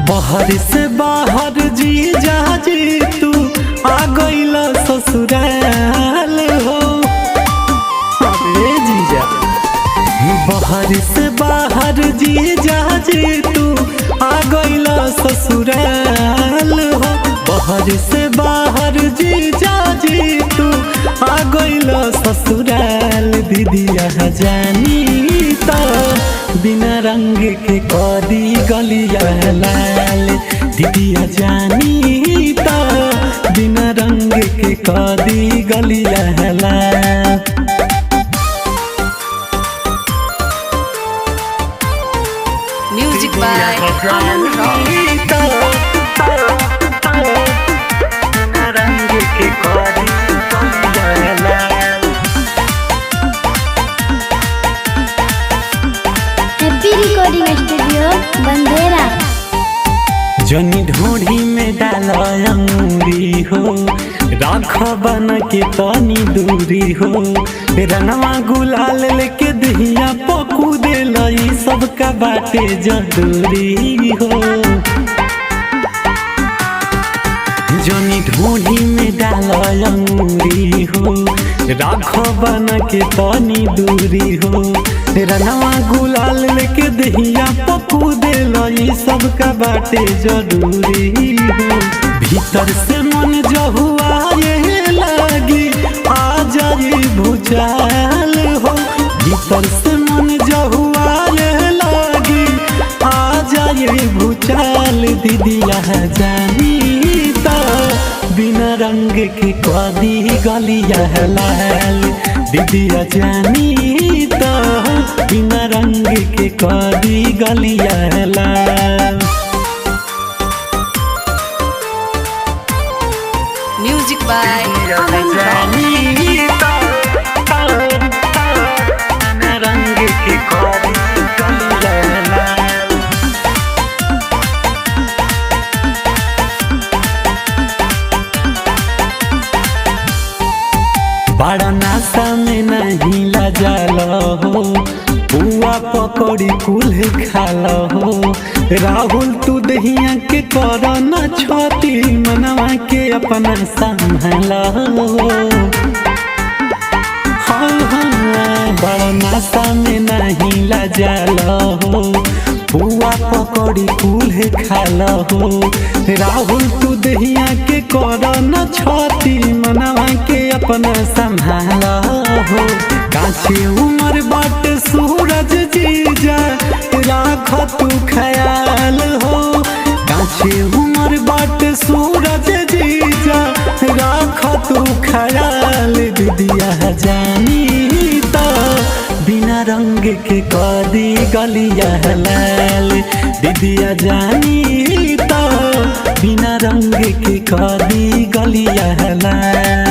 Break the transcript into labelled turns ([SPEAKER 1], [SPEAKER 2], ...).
[SPEAKER 1] बहर से बाहर जी जा जी तू आ गईला ससुराल हो। अरे जीजा बहर से बाहर जी जा जी तू आ गईला ससुराल हो। बहर से बाहर जी जा जी तू आ गईला ससुराल। दीदिया जानी तो बिना रंग के कदी गलिया लाल। दीदिया जानी तो बिना रंग के कदी गलिया लाल।
[SPEAKER 2] Music by Aman rock.
[SPEAKER 3] Happy recording studio बंदेरा।
[SPEAKER 1] जनी ढोढ़ी में डाल अंगूरी हो, राख बन के तनी दूरी हो। रंगवा गुलाल लेके दहिया पकू दे लई सबका बाटे जरूरी हो। जनी ढोढ़ी में डाल अंगूरी हो, राख बन के तनी दूरी हो। रंगवा गुलाल लेके दहिया पकू दे लई सबका बाटे जरूरी हो। भीतर से मन जहुआ ये लागी आ जाई भूचाल हो। भीतर से मन जहुआ ये लागी आ जाई भूचाल। दीदिया जानी तो बिना रंग के कदी गलिया लाल। दीदिया जानी तो बिना रंग के कदी गलिया लाल।
[SPEAKER 2] Music by Aman rock.
[SPEAKER 1] रंग के कदी गलिया लाल। बड़ा नासा में नहीं लजाल हो, पुआ पकौड़ी कुल खाल हो। राहुल तू दहिया के कर न छोटी मनवा के अपना संभाल हो। हाँ बड़ा नासा में नहीं लजाल हो, पुआ पकौड़ी कुल खाल हो। राहुल तू दहिया के कर न छोटी मनवा के अपना संभाल हो। काछे उमर बाट सूरज जीजा राख तू ख्याल हो। काछे उमर बाट सूरज जीजा राख तू ख्याल। दीदिया जानी तो बिना रंग के कदी गलिया लाल। दीदिया जानी तो बिना रंग के कदी गलिया लाल।